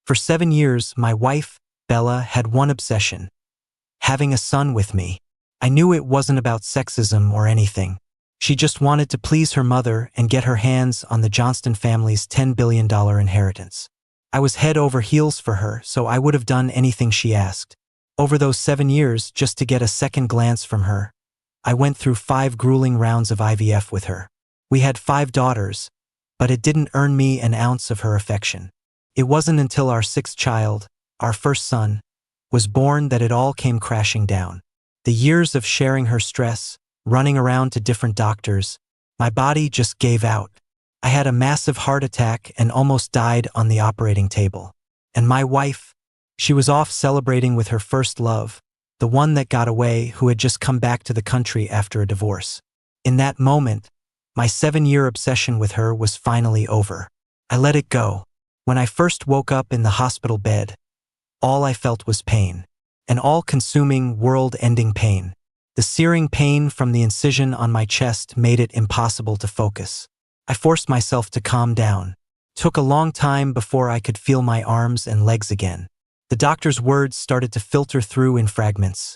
For 7 years, my wife, Bella, had one obsession: having a son with me. I knew it wasn't about sexism or anything. She just wanted to please her mother and get her hands on the Johnston family's $10 billion inheritance. I was head over heels for her, so I would have done anything she asked. Over those 7 years, just to get a second glance from her, I went through 5 grueling rounds of IVF with her. We had 5 daughters, but it didn't earn me an ounce of her affection. It wasn't until our 6th child, our first son, was born that it all came crashing down. The years of sharing her stress, running around to different doctors, my body just gave out. I had a massive heart attack and almost died on the operating table. And my wife, she was off celebrating with her first love, the one that got away, who had just come back to the country after a divorce. In that moment, my 7-year obsession with her was finally over. I let it go. When I first woke up in the hospital bed, all I felt was pain. An all-consuming, world-ending pain. The searing pain from the incision on my chest made it impossible to focus. I forced myself to calm down. Took a long time before I could feel my arms and legs again. The doctor's words started to filter through in fragments.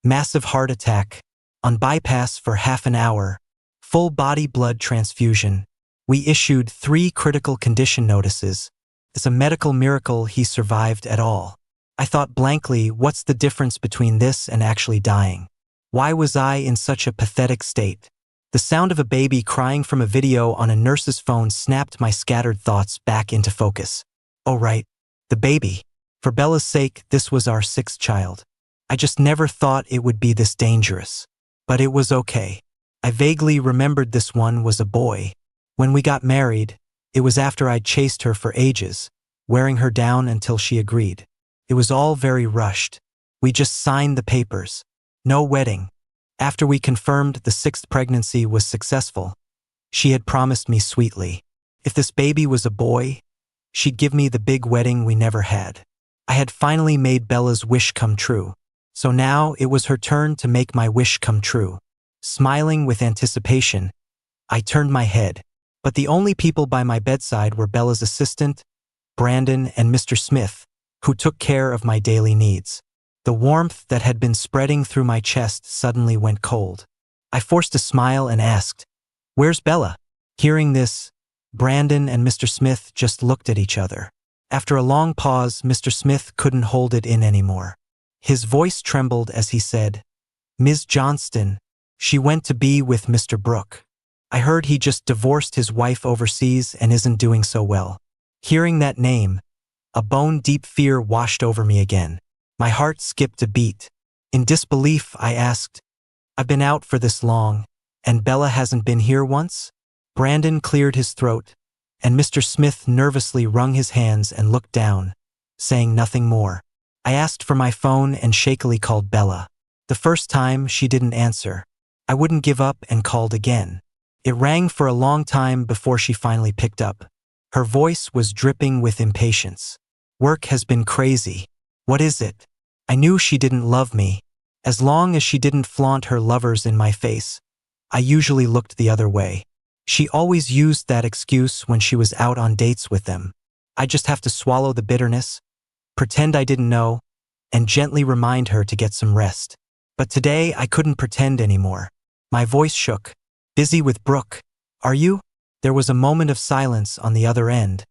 Massive heart attack, on bypass for half an hour, full body blood transfusion. We issued 3 critical condition notices. It's a medical miracle he survived at all. I thought blankly, what's the difference between this and actually dying? Why was I in such a pathetic state? The sound of a baby crying from a video on a nurse's phone snapped my scattered thoughts back into focus. Oh right, the baby. For Bella's sake, this was our 6th child. I just never thought it would be this dangerous. But it was okay. I vaguely remembered this one was a boy. When we got married, it was after I'd chased her for ages, wearing her down until she agreed. It was all very rushed. We just signed the papers. No wedding. After we confirmed the 6th pregnancy was successful, she had promised me sweetly, if this baby was a boy, she'd give me the big wedding we never had. I had finally made Bella's wish come true. So now it was her turn to make my wish come true. Smiling with anticipation, I turned my head. But the only people by my bedside were Bella's assistant, Brandon, and Mr. Smith, who took care of my daily needs. The warmth that had been spreading through my chest suddenly went cold. I forced a smile and asked, "Where's Bella?" Hearing this, Brandon and Mr. Smith just looked at each other. After a long pause, Mr. Smith couldn't hold it in anymore. His voice trembled as he said, "Ms. Johnston, she went to be with Mr. Brooke. I heard he just divorced his wife overseas and isn't doing so well." Hearing that name, a bone-deep fear washed over me again. My heart skipped a beat. In disbelief, I asked, "I've been out for this long, and Bella hasn't been here once?" Brandon cleared his throat, and Mr. Smith nervously wrung his hands and looked down, saying nothing more. I asked for my phone and shakily called Bella. The first time, she didn't answer. I wouldn't give up and called again. It rang for a long time before she finally picked up. Her voice was dripping with impatience. "Work has been crazy. What is it?" I knew she didn't love me. As long as she didn't flaunt her lovers in my face, I usually looked the other way. She always used that excuse when she was out on dates with them. I just have to swallow the bitterness, pretend I didn't know, and gently remind her to get some rest. But today I couldn't pretend anymore. My voice shook. "Busy with Brooke, are you?" There was a moment of silence on the other end.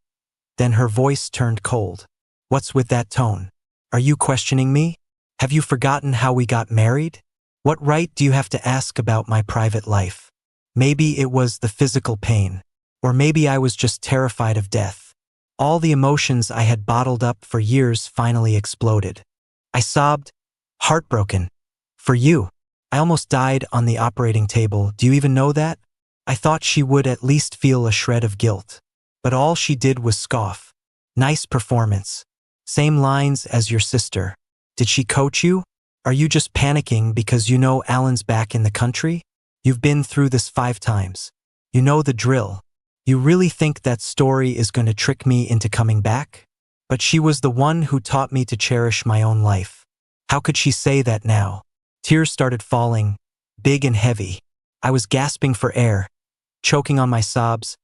Then her voice turned cold. "What's with that tone? Are you questioning me? Have you forgotten how we got married? What right do you have to ask about my private life?" Maybe it was the physical pain, or maybe I was just terrified of death. All the emotions I had bottled up for years finally exploded. I sobbed, "Heartbroken. For you. I almost died on the operating table. Do you even know that?" I thought she would at least feel a shred of guilt. But all she did was scoff. "Nice performance. Same lines as your sister. Did she coach you? Are you just panicking because you know Alan's back in the country? You've been through this 5 times. You know the drill. You really think that story is going to trick me into coming back?" But she was the one who taught me to cherish my own life. How could she say that now? Tears started falling, big and heavy. I was gasping for air, choking on my sobs,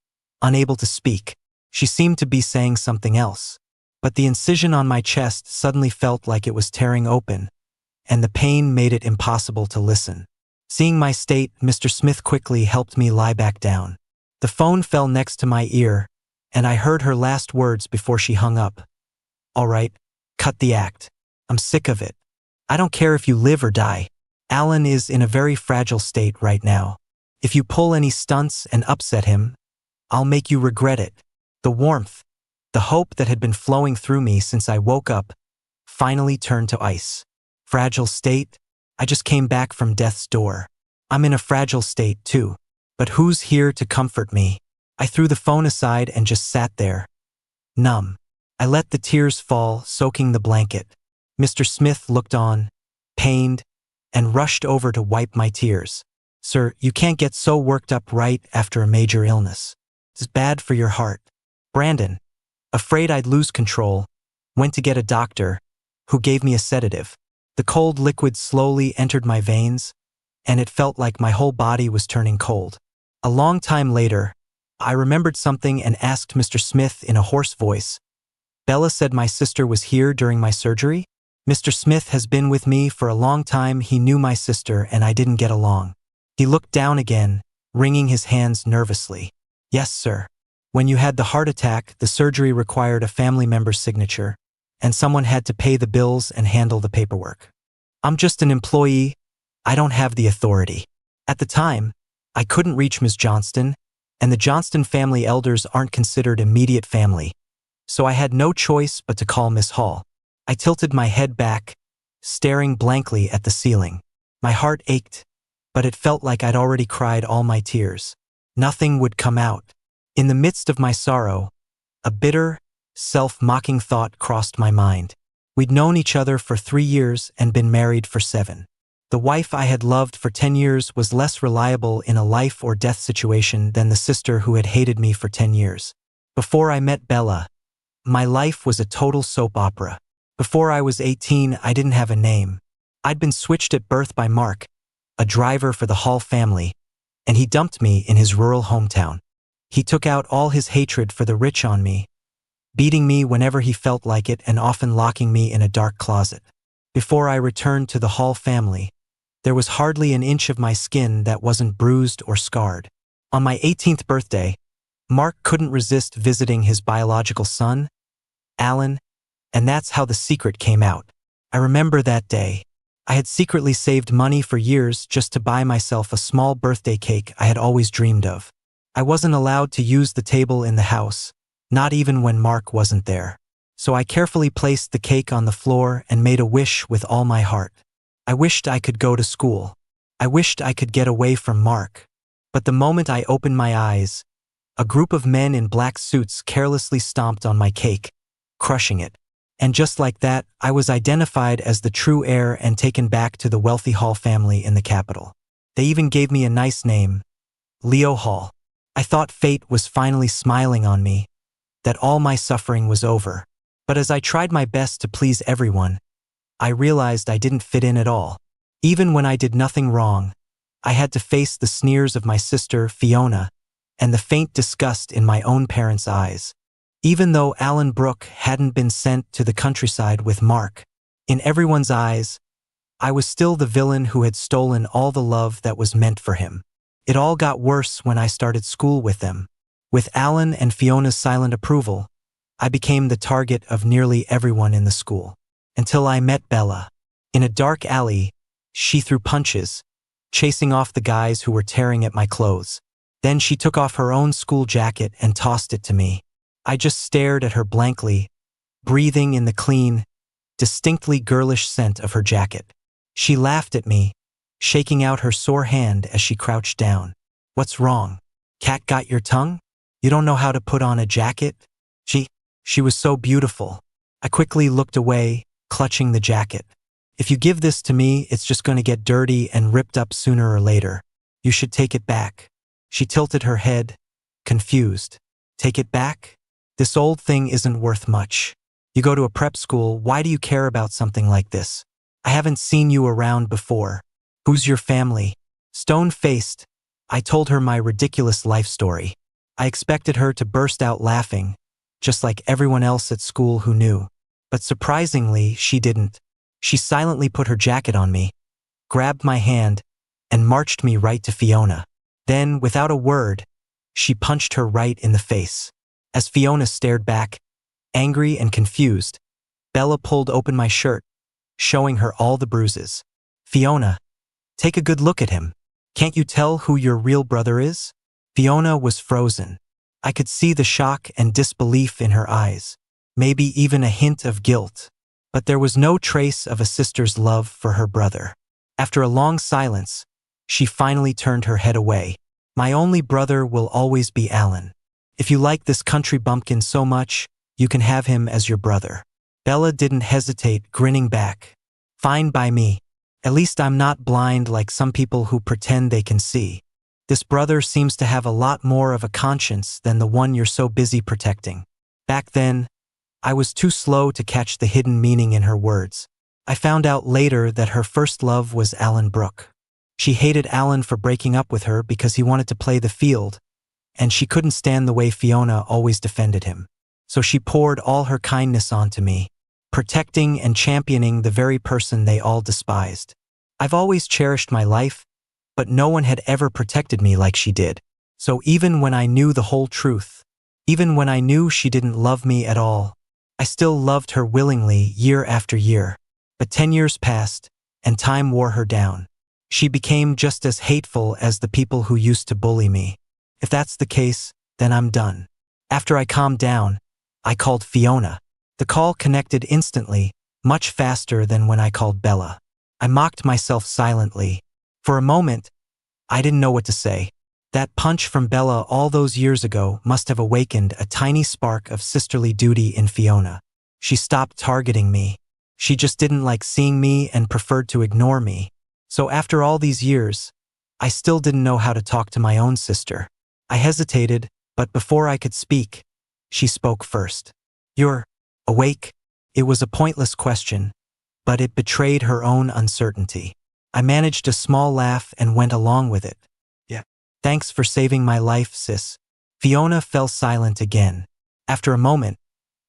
unable to speak. She seemed to be saying something else. but the incision on my chest suddenly felt like it was tearing open, and the pain made it impossible to listen. Seeing my state, Mr. Smith quickly helped me lie back down. The phone fell next to my ear, and I heard her last words before she hung up. "All right, cut the act. I'm sick of it. I don't care if you live or die. Alan is in a very fragile state right now. If you pull any stunts and upset him, I'll make you regret it." The warmth, the hope that had been flowing through me since I woke up, finally turned to ice. Fragile state? I just came back from death's door. I'm in a fragile state too. But who's here to comfort me? I threw the phone aside and just sat there, numb. I let the tears fall, soaking the blanket. Mr. Smith looked on, pained, and rushed over to wipe my tears. "Sir, you can't get so worked up right after a major illness. It's bad for your heart." Brandon, afraid I'd lose control, went to get a doctor, who gave me a sedative. The cold liquid slowly entered my veins, and it felt like my whole body was turning cold. A long time later, I remembered something and asked Mr. Smith in a hoarse voice, "Bella said my sister was here during my surgery?" Mr. Smith has been with me for a long time. He knew my sister and I didn't get along. He looked down again, wringing his hands nervously. "Yes, sir. When you had the heart attack, the surgery required a family member's signature, and someone had to pay the bills and handle the paperwork. I'm just an employee. I don't have the authority. At the time, I couldn't reach Ms. Johnston, and the Johnston family elders aren't considered immediate family, so I had no choice but to call Miss Hall." I tilted my head back, staring blankly at the ceiling. My heart ached, but it felt like I'd already cried all my tears. Nothing would come out. In the midst of my sorrow, a bitter, self-mocking thought crossed my mind. We'd known each other for 3 years and been married for 7. The wife I had loved for 10 years was less reliable in a life or death situation than the sister who had hated me for 10 years. Before I met Bella, my life was a total soap opera. Before I was 18, I didn't have a name. I'd been switched at birth by Mark, a driver for the Hall family, and he dumped me in his rural hometown. He took out all his hatred for the rich on me, beating me whenever he felt like it and often locking me in a dark closet. Before I returned to the Hall family, there was hardly an inch of my skin that wasn't bruised or scarred. On my 18th birthday, Mark couldn't resist visiting his biological son, Alan, and that's how the secret came out. I remember that day. I had secretly saved money for years just to buy myself a small birthday cake I had always dreamed of. I wasn't allowed to use the table in the house, not even when Mark wasn't there. So I carefully placed the cake on the floor and made a wish with all my heart. I wished I could go to school. I wished I could get away from Mark. But the moment I opened my eyes, a group of men in black suits carelessly stomped on my cake, crushing it. And just like that, I was identified as the true heir and taken back to the wealthy Hall family in the capital. They even gave me a nice name, Leo Hall. I thought fate was finally smiling on me, that all my suffering was over. But as I tried my best to please everyone, I realized I didn't fit in at all. Even when I did nothing wrong, I had to face the sneers of my sister, Fiona, and the faint disgust in my own parents' eyes. Even though Alan Brooke hadn't been sent to the countryside with Mark, in everyone's eyes, I was still the villain who had stolen all the love that was meant for him. It all got worse when I started school with them. With Alan and Fiona's silent approval, I became the target of nearly everyone in the school. Until I met Bella. In a dark alley, she threw punches, chasing off the guys who were tearing at my clothes. Then she took off her own school jacket and tossed it to me. I just stared at her blankly, breathing in the clean, distinctly girlish scent of her jacket. She laughed at me, shaking out her sore hand as she crouched down. "What's wrong? Cat got your tongue? You don't know how to put on a jacket?" She was so beautiful. I quickly looked away, clutching the jacket. "If you give this to me, it's just going to get dirty and ripped up sooner or later. You should take it back." She tilted her head, confused. "Take it back? This old thing isn't worth much. You go to a prep school, why do you care about something like this? I haven't seen you around before. Who's your family?" Stone-faced, I told her my ridiculous life story. I expected her to burst out laughing, just like everyone else at school who knew. But surprisingly, she didn't. She silently put her jacket on me, grabbed my hand, and marched me right to Fiona. Then, without a word, she punched her right in the face. As Fiona stared back, angry and confused, Bella pulled open my shirt, showing her all the bruises. "Fiona, take a good look at him. Can't you tell who your real brother is?" Fiona was frozen. I could see the shock and disbelief in her eyes, maybe even a hint of guilt. But there was no trace of a sister's love for her brother. After a long silence, she finally turned her head away. "My only brother will always be Alan. If you like this country bumpkin so much, you can have him as your brother." Bella didn't hesitate, grinning back. "Fine by me. At least I'm not blind like some people who pretend they can see. This brother seems to have a lot more of a conscience than the one you're so busy protecting." Back then, I was too slow to catch the hidden meaning in her words. I found out later that her first love was Alan Brooke. She hated Alan for breaking up with her because he wanted to play the field, and she couldn't stand the way Fiona always defended him. So she poured all her kindness onto me, protecting and championing the very person they all despised. I've always cherished my life, but no one had ever protected me like she did. So even when I knew the whole truth, even when I knew she didn't love me at all, I still loved her willingly year after year. But 10 years passed, and time wore her down. She became just as hateful as the people who used to bully me. If that's the case, then I'm done. After I calmed down, I called Fiona. The call connected instantly, much faster than when I called Bella. I mocked myself silently. For a moment, I didn't know what to say. That punch from Bella all those years ago must have awakened a tiny spark of sisterly duty in Fiona. She stopped targeting me. She just didn't like seeing me and preferred to ignore me. So after all these years, I still didn't know how to talk to my own sister. I hesitated, but before I could speak, she spoke first. "You're awake?" It was a pointless question, but it betrayed her own uncertainty. I managed a small laugh and went along with it. "Yeah. Thanks for saving my life, sis." Fiona fell silent again. After a moment,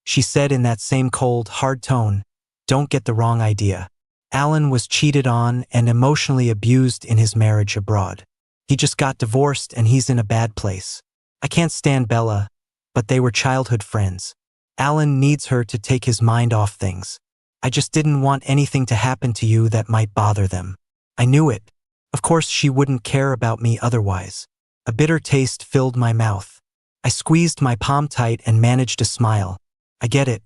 she said in that same cold, hard tone, "Don't get the wrong idea. Alan was cheated on and emotionally abused in his marriage abroad. He just got divorced and he's in a bad place. I can't stand Bella, but they were childhood friends. Alan needs her to take his mind off things. I just didn't want anything to happen to you that might bother them." I knew it. Of course she wouldn't care about me otherwise. A bitter taste filled my mouth. I squeezed my palm tight and managed to smile. "I get it.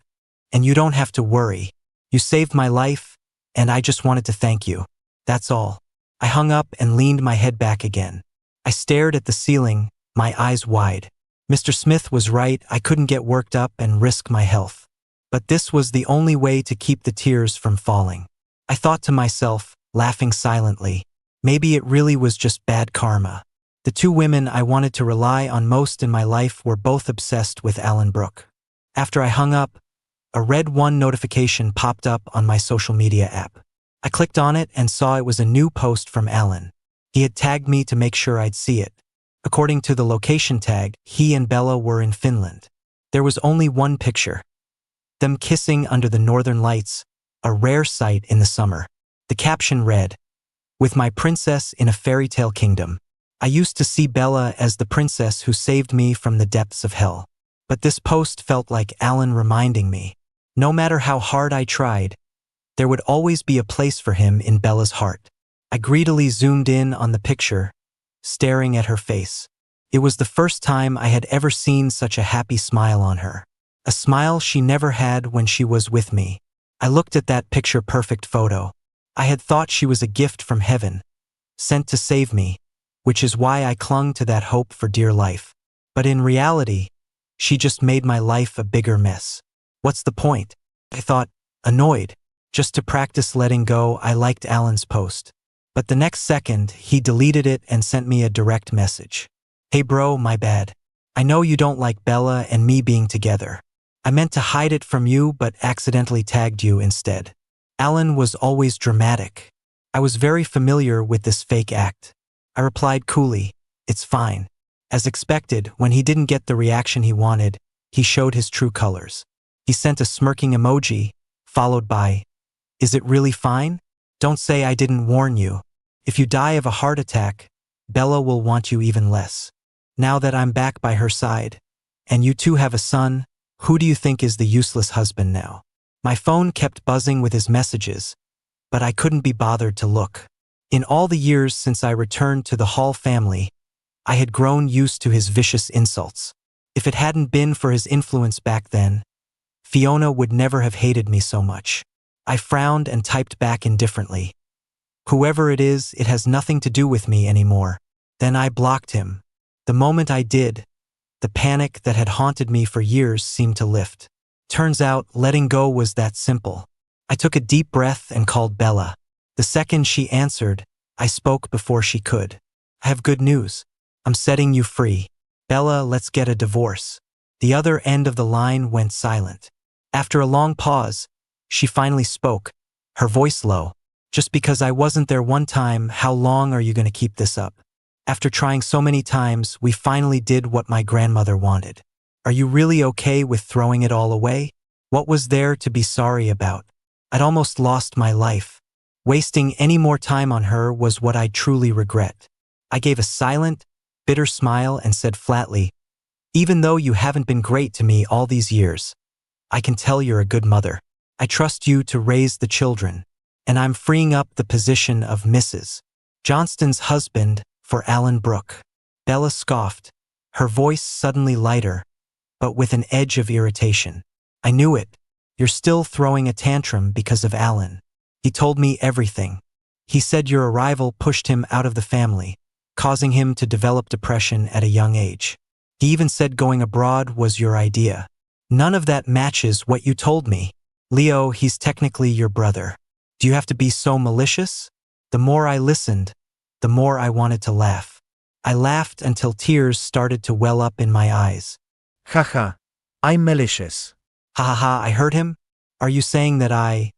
And you don't have to worry. You saved my life, and I just wanted to thank you. That's all." I hung up and leaned my head back again. I stared at the ceiling, my eyes wide. Mr. Smith was right, I couldn't get worked up and risk my health. But this was the only way to keep the tears from falling. I thought to myself, laughing silently, maybe it really was just bad karma. The two women I wanted to rely on most in my life were both obsessed with Alan Brooke. After I hung up, a red 1 notification popped up on my social media app. I clicked on it and saw it was a new post from Alan. He had tagged me to make sure I'd see it. According to the location tag, he and Bella were in Finland. There was only one picture. Them kissing under the northern lights, a rare sight in the summer. The caption read, "With my princess in a fairy tale kingdom." I used to see Bella as the princess who saved me from the depths of hell. But this post felt like Alan reminding me, no matter how hard I tried, there would always be a place for him in Bella's heart. I greedily zoomed in on the picture, staring at her face. It was the first time I had ever seen such a happy smile on her. A smile she never had when she was with me. I looked at that picture-perfect photo. I had thought she was a gift from heaven, sent to save me, which is why I clung to that hope for dear life. But in reality, she just made my life a bigger mess. What's the point? I thought, annoyed. Just to practice letting go, I liked Alan's post. But the next second, he deleted it and sent me a direct message. "Hey bro, my bad. I know you don't like Bella and me being together. I meant to hide it from you but accidentally tagged you instead." Alan was always dramatic. I was very familiar with this fake act. I replied coolly, "It's fine." As expected, when he didn't get the reaction he wanted, he showed his true colors. He sent a smirking emoji, followed by, "Is it really fine? Don't say I didn't warn you. If you die of a heart attack, Bella will want you even less. Now that I'm back by her side, and you two have a son, who do you think is the useless husband now?" My phone kept buzzing with his messages, but I couldn't be bothered to look. In all the years since I returned to the Hall family, I had grown used to his vicious insults. If it hadn't been for his influence back then, Fiona would never have hated me so much. I frowned and typed back indifferently. "Whoever it is, it has nothing to do with me anymore." Then I blocked him. The moment I did, the panic that had haunted me for years seemed to lift. Turns out, letting go was that simple. I took a deep breath and called Bella. The second she answered, I spoke before she could. "I have good news. I'm setting you free. Bella, let's get a divorce." The other end of the line went silent. After a long pause, she finally spoke, her voice low. "Just because I wasn't there one time, how long are you going to keep this up? After trying so many times, we finally did what my grandmother wanted. Are you really okay with throwing it all away? What was there to be sorry about? I'd almost lost my life. Wasting any more time on her was what I truly regret." I gave a silent, bitter smile and said flatly, "Even though you haven't been great to me all these years, I can tell you're a good mother. I trust you to raise the children, and I'm freeing up the position of Mrs. Johnston's husband for Alan Brooke." Bella scoffed, her voice suddenly lighter, but with an edge of irritation. "I knew it. You're still throwing a tantrum because of Alan. He told me everything. He said your arrival pushed him out of the family, causing him to develop depression at a young age. He even said going abroad was your idea. None of that matches what you told me. Leo, he's technically your brother. Do you have to be so malicious?" The more I listened, the more I wanted to laugh. I laughed until tears started to well up in my eyes. Haha, I'm malicious. "Ha ha ha, I heard him? Are you saying that a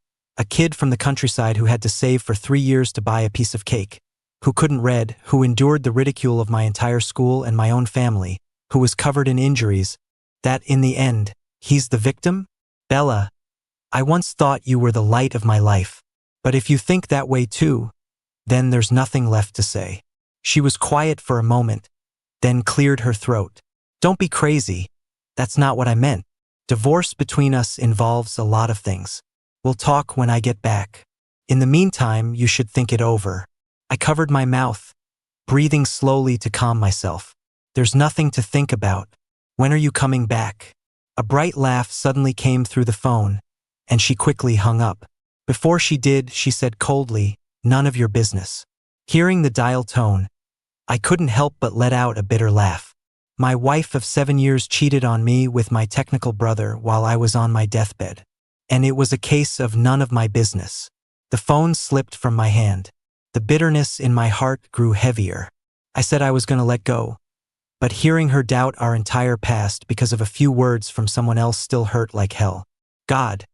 kid from the countryside who had to save for 3 years to buy a piece of cake, who couldn't read, who endured the ridicule of my entire school and my own family, who was covered in injuries, that in the end, he's the victim? Bella, I once thought you were the light of my life. But if you think that way too, then there's nothing left to say." She was quiet for a moment, then cleared her throat. "Don't be crazy. That's not what I meant. Divorce between us involves a lot of things. We'll talk when I get back. In the meantime, you should think it over." I covered my mouth, breathing slowly to calm myself. "There's nothing to think about. When are you coming back?" A bright laugh suddenly came through the phone, and she quickly hung up. Before she did, she said coldly, "None of your business." Hearing the dial tone, I couldn't help but let out a bitter laugh. My wife of 7 years cheated on me with my technical brother while I was on my deathbed. And it was a case of none of my business. The phone slipped from my hand. The bitterness in my heart grew heavier. I said I was going to let go, but hearing her doubt our entire past because of a few words from someone else still hurt like hell. God,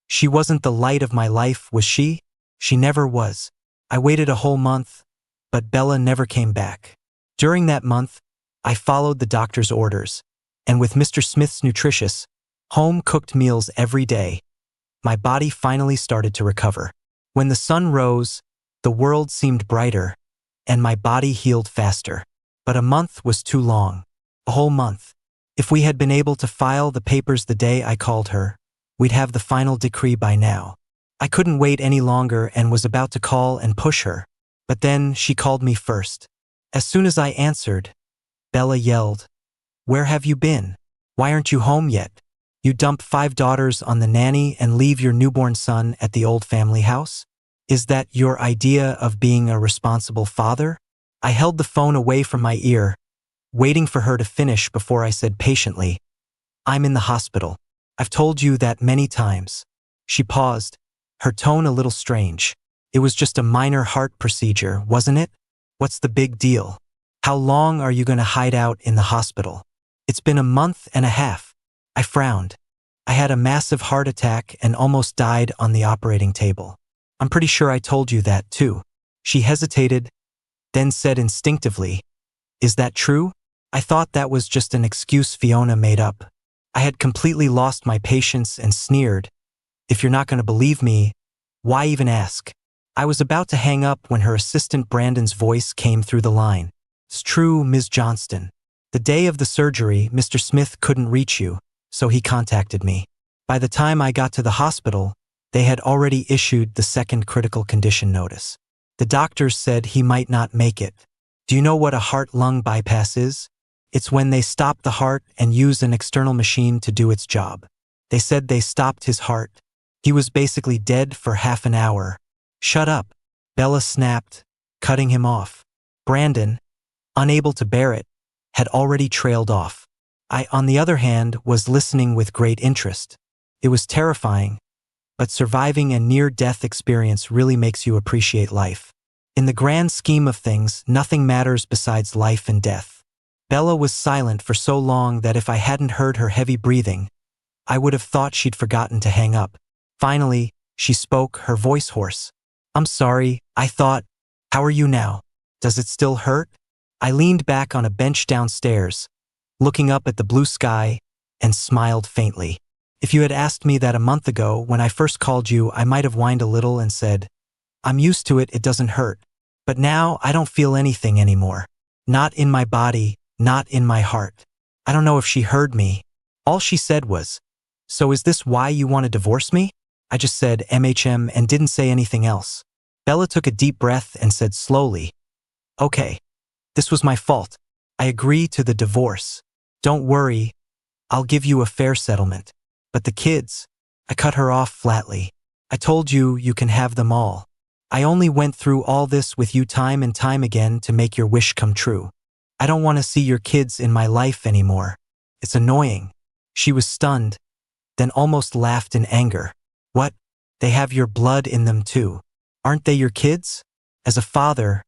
she wasn't the light of my life, was she? She never was. I waited a whole month, but Bella never came back. During that month, I followed the doctor's orders, and with Mr. Smith's nutritious, home-cooked meals every day, my body finally started to recover. When the sun rose, the world seemed brighter, and my body healed faster. But a month was too long. A whole month. If we had been able to file the papers the day I called her, we'd have the final decree by now. I couldn't wait any longer and was about to call and push her. But then she called me first. As soon as I answered, Bella yelled, "Where have you been? Why aren't you home yet? You dump 5 daughters on the nanny and leave your newborn son at the old family house? Is that your idea of being a responsible father?" I held the phone away from my ear, waiting for her to finish before I said patiently, "I'm in the hospital. I've told you that many times." She paused, her tone a little strange. "It was just a minor heart procedure, wasn't it? What's the big deal? How long are you going to hide out in the hospital?" "It's been a month and a half." I frowned. I had a massive heart attack and almost died on the operating table. "I'm pretty sure I told you that too." She hesitated, then said instinctively, "Is that true? I thought that was just an excuse Fiona made up." I had completely lost my patience and sneered, "If you're not going to believe me, why even ask?" I was about to hang up when her assistant Brandon's voice came through the line. "It's true, Ms. Johnston. The day of the surgery, Mr. Smith couldn't reach you, so he contacted me. By the time I got to the hospital, they had already issued the second critical condition notice. The doctors said he might not make it. Do you know what a heart-lung bypass is? It's when they stop the heart and use an external machine to do its job. They said they stopped his heart. He was basically dead for half an hour." "Shut up," Bella snapped, cutting him off. Brandon, unable to bear it, had already trailed off. I, on the other hand, was listening with great interest. It was terrifying, but surviving a near-death experience really makes you appreciate life. In the grand scheme of things, nothing matters besides life and death. Bella was silent for so long that if I hadn't heard her heavy breathing, I would have thought she'd forgotten to hang up. Finally, she spoke, her voice hoarse. "I'm sorry, I thought, how are you now? Does it still hurt?" I leaned back on a bench downstairs, looking up at the blue sky, and smiled faintly. If you had asked me that a month ago when I first called you, I might have whined a little and said, "I'm used to it, it doesn't hurt." But now I don't feel anything anymore. Not in my body, not in my heart. I don't know if she heard me. All she said was, "So is this why you want to divorce me?" I just said MHM and didn't say anything else. Bella took a deep breath and said slowly, "Okay, this was my fault. I agree to the divorce. Don't worry, I'll give you a fair settlement. But the kids," I cut her off flatly. "I told you you can have them all. I only went through all this with you time and time again to make your wish come true. I don't want to see your kids in my life anymore. It's annoying." She was stunned, then almost laughed in anger. "What? They have your blood in them too. Aren't they your kids? As a father,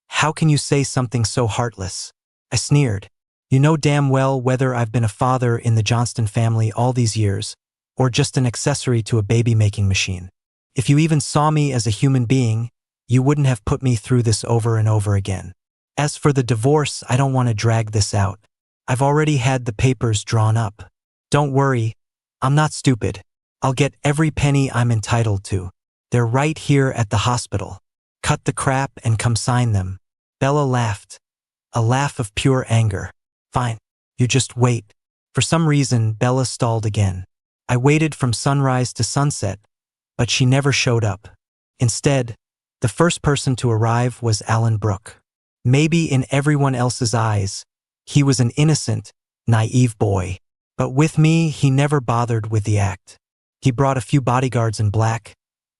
how can you say something so heartless?" I sneered. "You know damn well whether I've been a father in the Johnston family all these years, or just an accessory to a baby-making machine. If you even saw me as a human being, you wouldn't have put me through this over and over again. As for the divorce, I don't want to drag this out. I've already had the papers drawn up. Don't worry, I'm not stupid. I'll get every penny I'm entitled to. They're right here at the hospital. Cut the crap and come sign them." Bella laughed, a laugh of pure anger. "Fine, you just wait." For some reason, Bella stalled again. I waited from sunrise to sunset, but she never showed up. Instead, the first person to arrive was Alan Brooke. Maybe in everyone else's eyes, he was an innocent, naive boy. But with me, he never bothered with the act. He brought a few bodyguards in black,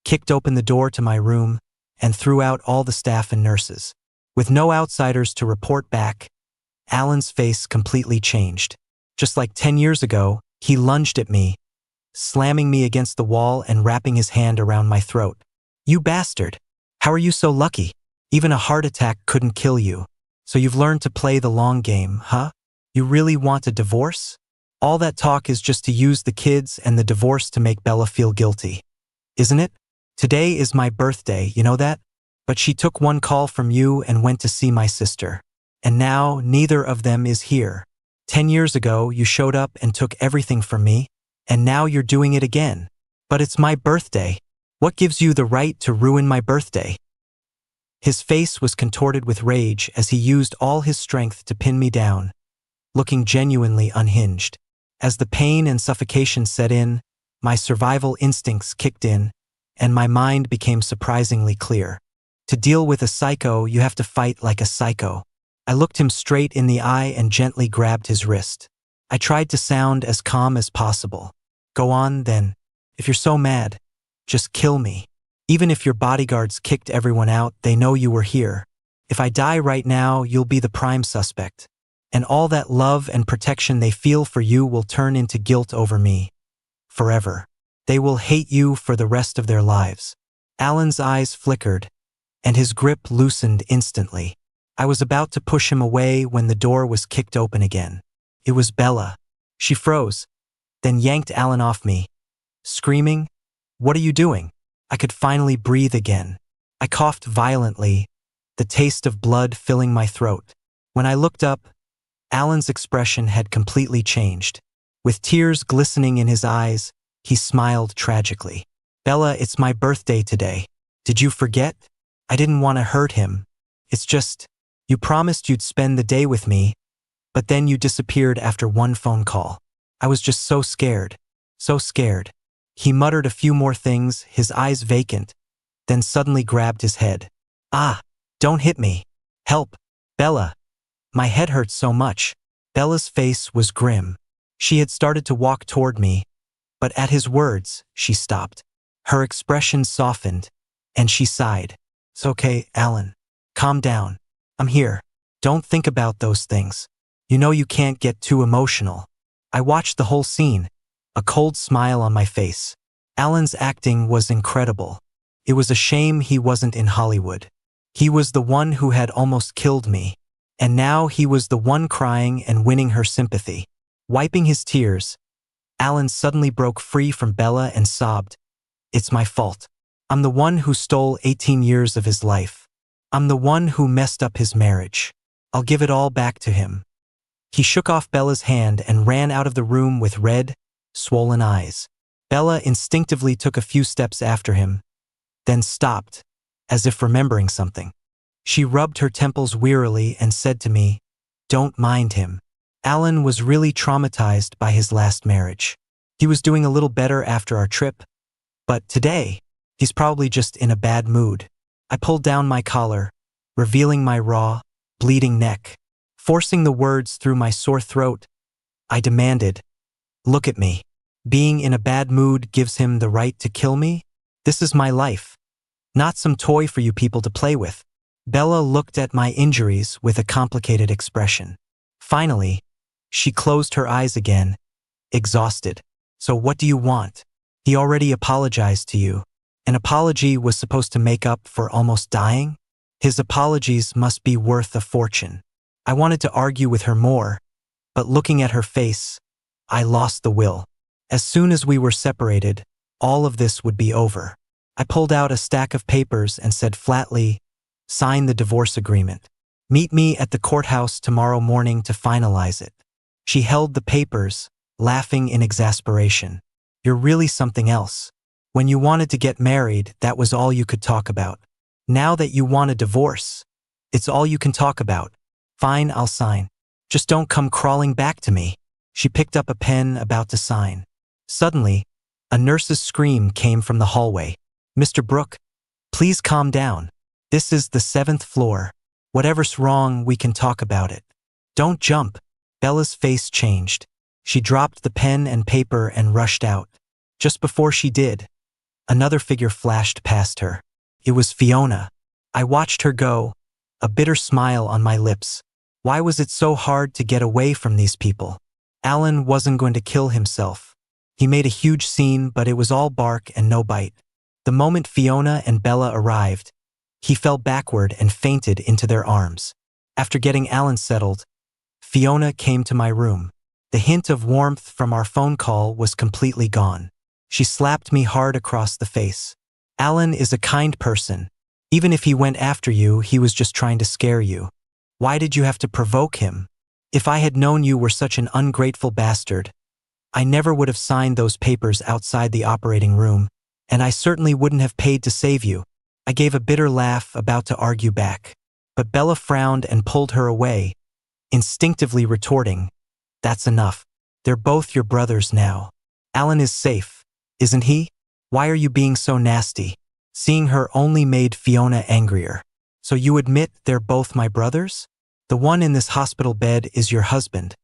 kicked open the door to my room, and threw out all the staff and nurses. With no outsiders to report back, Alan's face completely changed. Just like 10 years ago, he lunged at me, slamming me against the wall and wrapping his hand around my throat. "You bastard! How are you so lucky? Even a heart attack couldn't kill you. So you've learned to play the long game, huh? You really want a divorce? All that talk is just to use the kids and the divorce to make Bella feel guilty, isn't it? Today is my birthday, you know that? But she took one call from you and went to see my sister. And now neither of them is here. 10 years ago, you showed up and took everything from me, and now you're doing it again. But it's my birthday. What gives you the right to ruin my birthday?" His face was contorted with rage as he used all his strength to pin me down, looking genuinely unhinged. As the pain and suffocation set in, my survival instincts kicked in, and my mind became surprisingly clear. To deal with a psycho, you have to fight like a psycho. I looked him straight in the eye and gently grabbed his wrist. I tried to sound as calm as possible. "Go on, then. If you're so mad, just kill me. Even if your bodyguards kicked everyone out, they know you were here. If I die right now, you'll be the prime suspect. And all that love and protection they feel for you will turn into guilt over me. Forever. They will hate you for the rest of their lives." Alan's eyes flickered, and his grip loosened instantly. I was about to push him away when the door was kicked open again. It was Bella. She froze, then yanked Alan off me, screaming, "What are you doing?" I could finally breathe again. I coughed violently, the taste of blood filling my throat. When I looked up, Alan's expression had completely changed. With tears glistening in his eyes, he smiled tragically. Bella, it's my birthday today. Did you forget? I didn't want to hurt him. It's just, you promised you'd spend the day with me, but then you disappeared after one phone call. I was just so scared. So scared. He muttered a few more things, his eyes vacant, then suddenly grabbed his head. Ah, don't hit me. Help. Bella. My head hurts so much. Bella's face was grim. She had started to walk toward me, but at his words, she stopped. Her expression softened, and she sighed. It's okay, Alan. Calm down. I'm here. Don't think about those things. You know you can't get too emotional. I watched the whole scene, a cold smile on my face. Alan's acting was incredible. It was a shame he wasn't in Hollywood. He was the one who had almost killed me, and now he was the one crying and winning her sympathy. Wiping his tears, Alan suddenly broke free from Bella and sobbed. It's my fault. I'm the one who stole 18 years of his life. I'm the one who messed up his marriage. I'll give it all back to him. He shook off Bella's hand and ran out of the room with red, swollen eyes. Bella instinctively took a few steps after him, then stopped, as if remembering something. She rubbed her temples wearily and said to me, "Don't mind him. Alan was really traumatized by his last marriage. He was doing a little better after our trip, but today, he's probably just in a bad mood." I pulled down my collar, revealing my raw, bleeding neck. Forcing the words through my sore throat, I demanded, "Look at me. Being in a bad mood gives him the right to kill me? This is my life, not some toy for you people to play with." Bella looked at my injuries with a complicated expression. Finally, she closed her eyes again, exhausted. "So what do you want? He already apologized to you. An apology was supposed to make up for almost dying? His apologies must be worth a fortune." I wanted to argue with her more, but looking at her face, I lost the will. As soon as we were separated, all of this would be over. I pulled out a stack of papers and said flatly, "Sign the divorce agreement. Meet me at the courthouse tomorrow morning to finalize it." She held the papers, laughing in exasperation. "You're really something else. When you wanted to get married, that was all you could talk about. Now that you want a divorce, it's all you can talk about. Fine, I'll sign. Just don't come crawling back to me." She picked up a pen about to sign. Suddenly, a nurse's scream came from the hallway. "Mr. Brooke, please calm down. This is the 7th floor. Whatever's wrong, we can talk about it. Don't jump." Bella's face changed. She dropped the pen and paper and rushed out. Just before she did, another figure flashed past her. It was Fiona. I watched her go, a bitter smile on my lips. Why was it so hard to get away from these people? Alan wasn't going to kill himself. He made a huge scene, but it was all bark and no bite. The moment Fiona and Bella arrived, he fell backward and fainted into their arms. After getting Alan settled, Fiona came to my room. The hint of warmth from our phone call was completely gone. She slapped me hard across the face. "Alan is a kind person. Even if he went after you, he was just trying to scare you. Why did you have to provoke him? If I had known you were such an ungrateful bastard, I never would have signed those papers outside the operating room, and I certainly wouldn't have paid to save you." I gave a bitter laugh, about to argue back, but Bella frowned and pulled her away, instinctively retorting, "That's enough. They're both your brothers now. Alan is safe, isn't he? Why are you being so nasty?" Seeing her only made Fiona angrier. "So you admit they're both my brothers? The one in this hospital bed is your husband.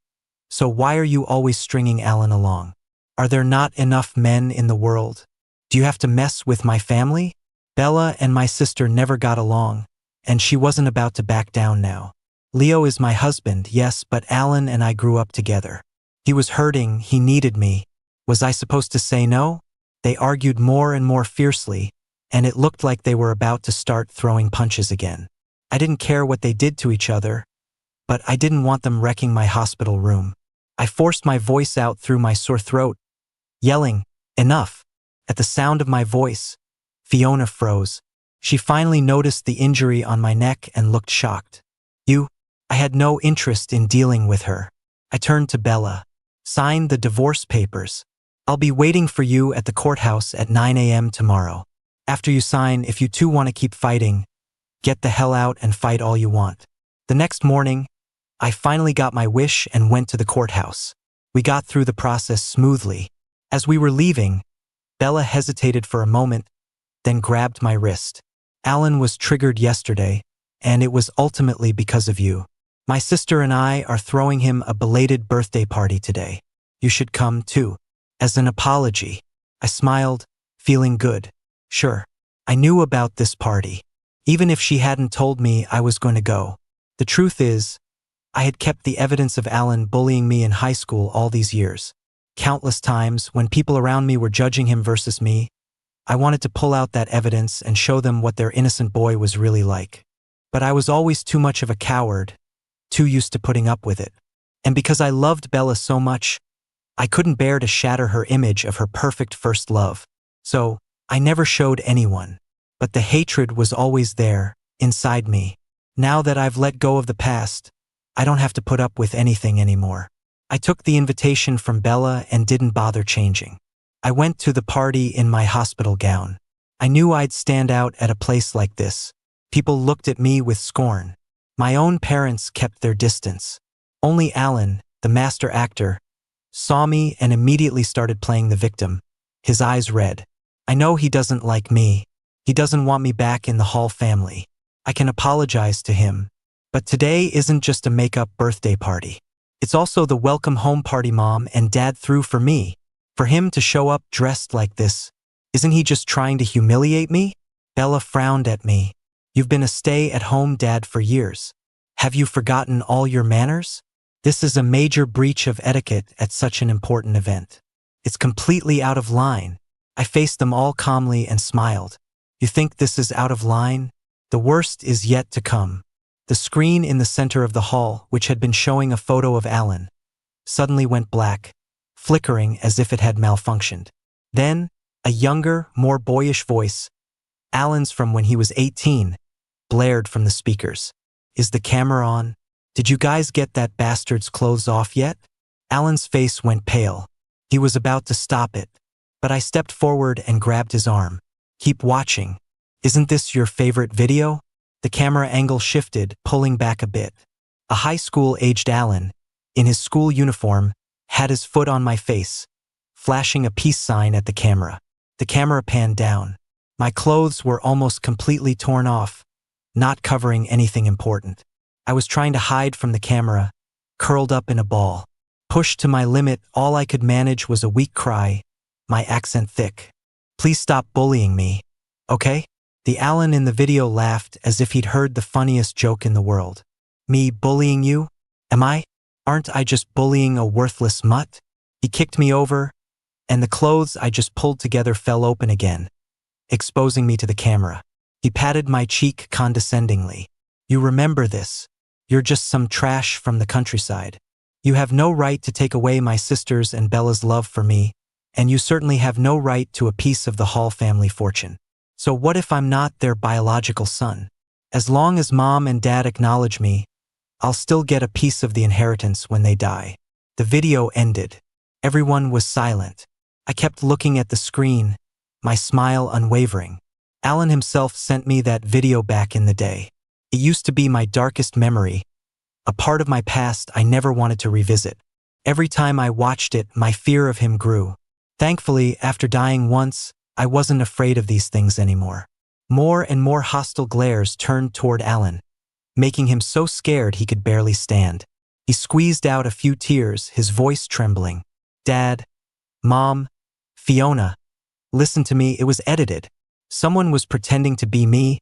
So why are you always stringing Alan along? Are there not enough men in the world? Do you have to mess with my family?" Bella and my sister never got along, and she wasn't about to back down now. "Leo is my husband, yes, but Alan and I grew up together. He was hurting, he needed me. Was I supposed to say no?" They argued more and more fiercely, and it looked like they were about to start throwing punches again. I didn't care what they did to each other, but I didn't want them wrecking my hospital room. I forced my voice out through my sore throat, yelling, "Enough!" At the sound of my voice, Fiona froze. She finally noticed the injury on my neck and looked shocked. "You?" I had no interest in dealing with her. I turned to Bella. Sign the divorce papers. I'll be waiting for you at the courthouse at 9 a.m. tomorrow. After you sign, if you two want to keep fighting, get the hell out and fight all you want." The next morning, I finally got my wish and went to the courthouse. We got through the process smoothly. As we were leaving, Bella hesitated for a moment, then grabbed my wrist. "Alan was triggered yesterday, and it was ultimately because of you. My sister and I are throwing him a belated birthday party today. You should come too." As an apology, I smiled, feeling good. Sure, I knew about this party. Even if she hadn't told me I was going to go. The truth is, I had kept the evidence of Alan bullying me in high school all these years. Countless times, when people around me were judging him versus me, I wanted to pull out that evidence and show them what their innocent boy was really like. But I was always too much of a coward, too used to putting up with it. And because I loved Bella so much, I couldn't bear to shatter her image of her perfect first love. So, I never showed anyone. But the hatred was always there, inside me. Now that I've let go of the past, I don't have to put up with anything anymore. I took the invitation from Bella and didn't bother changing. I went to the party in my hospital gown. I knew I'd stand out at a place like this. People looked at me with scorn. My own parents kept their distance. Only Alan, the master actor, saw me and immediately started playing the victim, his eyes red. I know he doesn't like me. He doesn't want me back in the Hall family. I can apologize to him. But today isn't just a make-up birthday party. It's also the welcome home party Mom and Dad threw for me. For him to show up dressed like this, isn't he just trying to humiliate me? Bella frowned at me. "You've been a stay-at-home dad for years. Have you forgotten all your manners? This is a major breach of etiquette at such an important event. It's completely out of line." I faced them all calmly and smiled. "You think this is out of line? The worst is yet to come." The screen in the center of the hall, which had been showing a photo of Alan, suddenly went black, flickering as if it had malfunctioned. Then, a younger, more boyish voice, Alan's from when he was 18, blared from the speakers. "Is the camera on? Did you guys get that bastard's clothes off yet?" Alan's face went pale. He was about to stop it, but I stepped forward and grabbed his arm. "Keep watching. Isn't this your favorite video?" The camera angle shifted, pulling back a bit. A high school-aged Alan, in his school uniform, had his foot on my face, flashing a peace sign at the camera. The camera panned down. My clothes were almost completely torn off, not covering anything important. I was trying to hide from the camera, curled up in a ball. Pushed to my limit, all I could manage was a weak cry, my accent thick. "Please stop bullying me, okay?" The Alan in the video laughed as if he'd heard the funniest joke in the world. "Me bullying you? Am I? Aren't I just bullying a worthless mutt?" He kicked me over, and the clothes I just pulled together fell open again, exposing me to the camera. He patted my cheek condescendingly. "You remember this. You're just some trash from the countryside. You have no right to take away my sister's and Bella's love for me, and you certainly have no right to a piece of the Hall family fortune. So what if I'm not their biological son? As long as Mom and Dad acknowledge me, I'll still get a piece of the inheritance when they die." The video ended. Everyone was silent. I kept looking at the screen, my smile unwavering. Alan himself sent me that video back in the day. It used to be my darkest memory, a part of my past I never wanted to revisit. Every time I watched it, my fear of him grew. Thankfully, after dying once, I wasn't afraid of these things anymore. More and more hostile glares turned toward Alan, making him so scared he could barely stand. He squeezed out a few tears, his voice trembling. "Dad, Mom, Fiona, listen to me, it was edited. Someone was pretending to be me.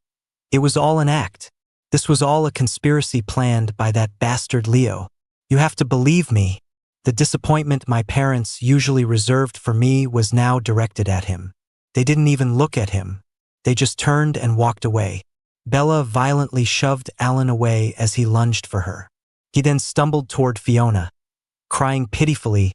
It was all an act. This was all a conspiracy planned by that bastard Leo. You have to believe me." The disappointment my parents usually reserved for me was now directed at him. They didn't even look at him. They just turned and walked away. Bella violently shoved Alan away as he lunged for her. He then stumbled toward Fiona, crying pitifully,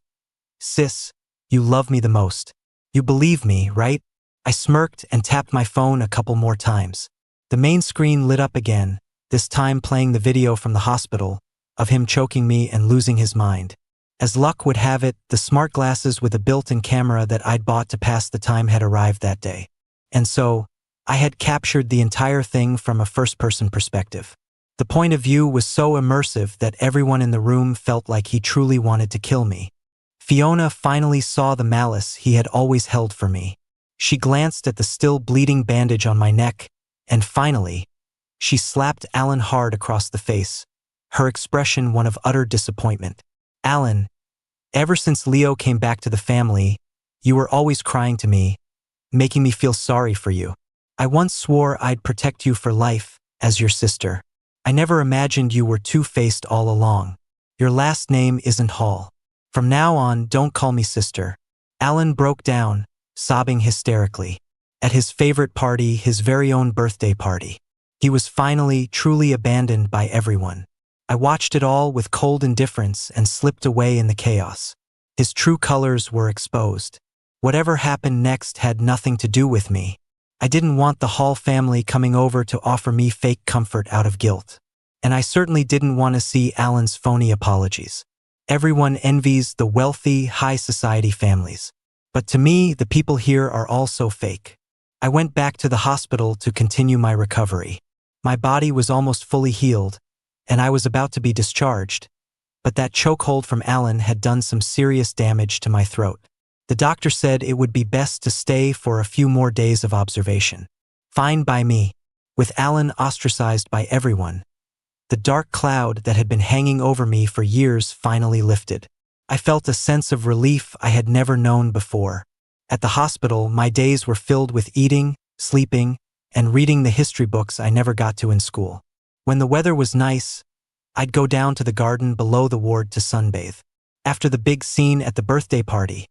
"Sis, you love me the most. You believe me, right?" I smirked and tapped my phone a couple more times. The main screen lit up again, this time playing the video from the hospital, of him choking me and losing his mind. As luck would have it, the smart glasses with a built-in camera that I'd bought to pass the time had arrived that day. And so, I had captured the entire thing from a first-person perspective. The point of view was so immersive that everyone in the room felt like he truly wanted to kill me. Fiona finally saw the malice he had always held for me. She glanced at the still bleeding bandage on my neck, and finally, she slapped Alan hard across the face, her expression one of utter disappointment. Alan, ever since Leo came back to the family, you were always crying to me, making me feel sorry for you. I once swore I'd protect you for life, as your sister. I never imagined you were two-faced all along. Your last name isn't Hall. From now on, don't call me sister. Alan broke down, sobbing hysterically. At his favorite party, his very own birthday party. He was finally, truly abandoned by everyone. I watched it all with cold indifference and slipped away in the chaos. His true colors were exposed. Whatever happened next had nothing to do with me. I didn't want the Hall family coming over to offer me fake comfort out of guilt. And I certainly didn't want to see Alan's phony apologies. Everyone envies the wealthy, high society families. But to me, the people here are all so fake. I went back to the hospital to continue my recovery. My body was almost fully healed, and I was about to be discharged. But that chokehold from Alan had done some serious damage to my throat. The doctor said it would be best to stay for a few more days of observation. Fine by me. With Alan ostracized by everyone, the dark cloud that had been hanging over me for years finally lifted. I felt a sense of relief I had never known before. At the hospital, my days were filled with eating, sleeping, and reading the history books I never got to in school. When the weather was nice, I'd go down to the garden below the ward to sunbathe. After the big scene at the birthday party,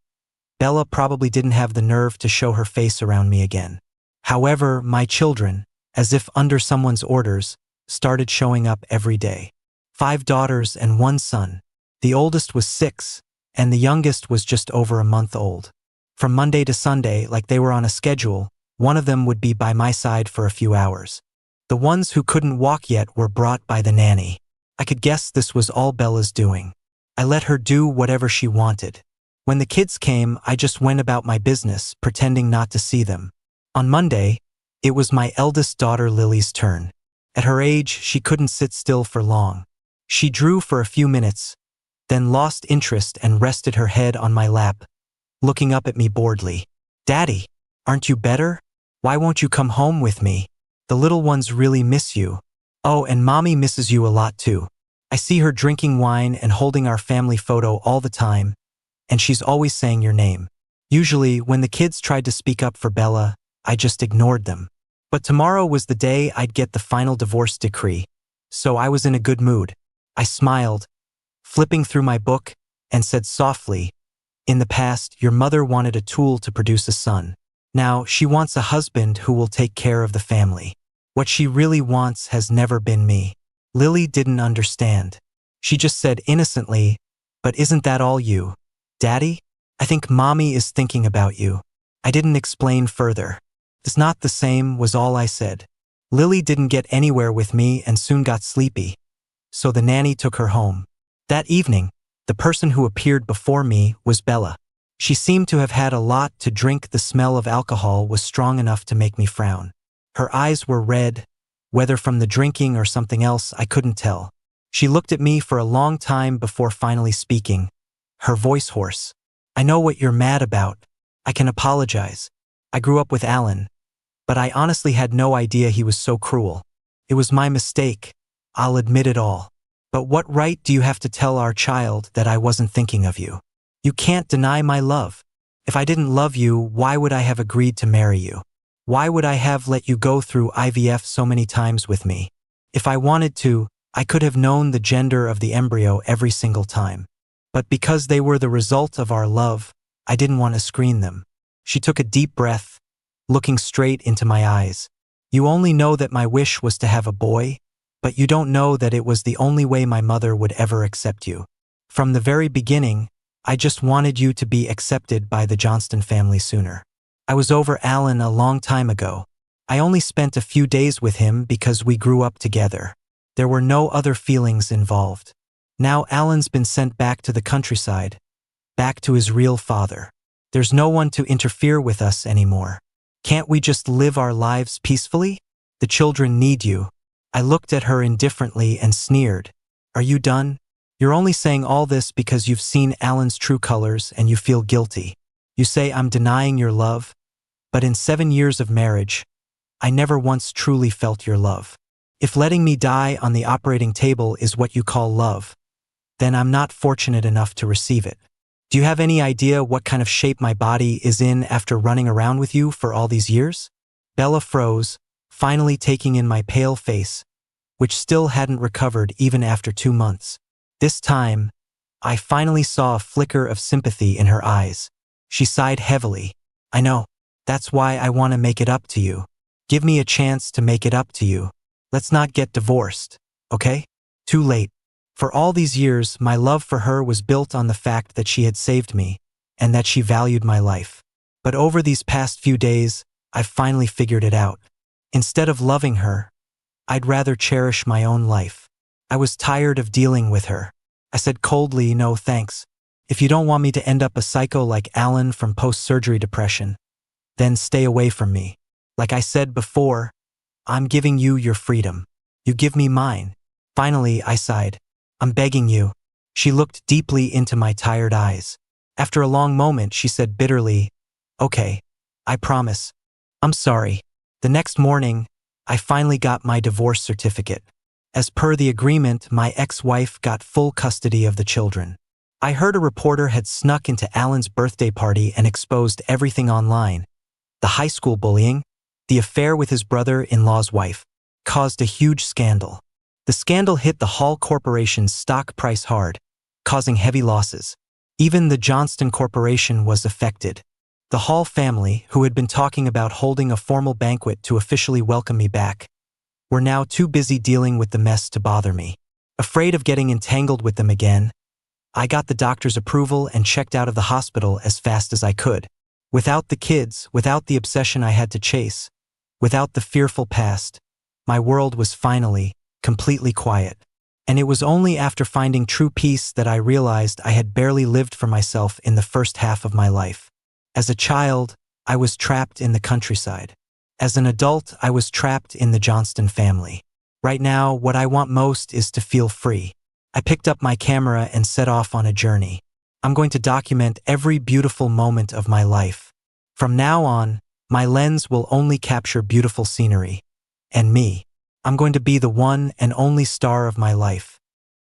Bella probably didn't have the nerve to show her face around me again. However, my children, as if under someone's orders, started showing up every day. 5 daughters and 1 son. The oldest was 6, and the youngest was just over a month old. From Monday to Sunday, like they were on a schedule, one of them would be by my side for a few hours. The ones who couldn't walk yet were brought by the nanny. I could guess this was all Bella's doing. I let her do whatever she wanted. When the kids came, I just went about my business, pretending not to see them. On Monday, it was my eldest daughter Lily's turn. At her age, she couldn't sit still for long. She drew for a few minutes, then lost interest and rested her head on my lap, looking up at me boredly. "Daddy, aren't you better? Why won't you come home with me? The little ones really miss you. Oh, and Mommy misses you a lot too. I see her drinking wine and holding our family photo all the time, and she's always saying your name." Usually, when the kids tried to speak up for Bella, I just ignored them. But tomorrow was the day I'd get the final divorce decree, so I was in a good mood. I smiled, flipping through my book, and said softly, "In the past, your mother wanted a tool to produce a son. Now, she wants a husband who will take care of the family. What she really wants has never been me." Lily didn't understand. She just said innocently, "But isn't that all you, Daddy? I think Mommy is thinking about you." I didn't explain further. "It's not the same," was all I said. Lily didn't get anywhere with me and soon got sleepy, so the nanny took her home. That evening, the person who appeared before me was Bella. She seemed to have had a lot to drink. The smell of alcohol was strong enough to make me frown. Her eyes were red, whether from the drinking or something else I couldn't tell. She looked at me for a long time before finally speaking, her voice hoarse. "I know what you're mad about. I can apologize. I grew up with Alan, but I honestly had no idea he was so cruel. It was my mistake. I'll admit it all. But what right do you have to tell our child that I wasn't thinking of you? You can't deny my love. If I didn't love you, why would I have agreed to marry you? Why would I have let you go through IVF so many times with me? If I wanted to, I could have known the gender of the embryo every single time. But because they were the result of our love, I didn't want to screen them." She took a deep breath, looking straight into my eyes. "You only know that my wish was to have a boy, but you don't know that it was the only way my mother would ever accept you. From the very beginning, I just wanted you to be accepted by the Johnston family sooner. I was over Alan a long time ago. I only spent a few days with him because we grew up together. There were no other feelings involved. Now Alan's been sent back to the countryside, back to his real father. There's no one to interfere with us anymore. Can't we just live our lives peacefully? The children need you. I looked at her indifferently and sneered. Are you done? You're only saying all this because you've seen Alan's true colors and you feel guilty. You say I'm denying your love, but in 7 years of marriage, I never once truly felt your love. If letting me die on the operating table is what you call love, then I'm not fortunate enough to receive it. Do you have any idea what kind of shape my body is in after running around with you for all these years? Bella froze, finally taking in my pale face, which still hadn't recovered even after 2 months. This time, I finally saw a flicker of sympathy in her eyes. She sighed heavily. I know. That's why I want to make it up to you. Give me a chance to make it up to you. Let's not get divorced, okay? Too late. For all these years, my love for her was built on the fact that she had saved me and that she valued my life. But over these past few days, I've finally figured it out. Instead of loving her, I'd rather cherish my own life. I was tired of dealing with her. I said coldly, no thanks. If you don't want me to end up a psycho like Alan from post-surgery depression, then stay away from me. Like I said before, I'm giving you your freedom. You give me mine. Finally, I sighed. I'm begging you. She looked deeply into my tired eyes. After a long moment, she said bitterly, okay, I promise. I'm sorry. The next morning, I finally got my divorce certificate. As per the agreement, my ex-wife got full custody of the children. I heard a reporter had snuck into Alan's birthday party and exposed everything online. The high school bullying, the affair with his brother-in-law's wife, caused a huge scandal. The scandal hit the Hall Corporation's stock price hard, causing heavy losses. Even the Johnston Corporation was affected. The Hall family, who had been talking about holding a formal banquet to officially welcome me back, were now too busy dealing with the mess to bother me. Afraid of getting entangled with them again, I got the doctor's approval and checked out of the hospital as fast as I could. Without the kids, without the obsession I had to chase, without the fearful past, my world was finally completely quiet. And it was only after finding true peace that I realized I had barely lived for myself in the first half of my life. As a child, I was trapped in the countryside. As an adult, I was trapped in the Johnston family. Right now, what I want most is to feel free. I picked up my camera and set off on a journey. I'm going to document every beautiful moment of my life. From now on, my lens will only capture beautiful scenery. And me. I'm going to be the one and only star of my life.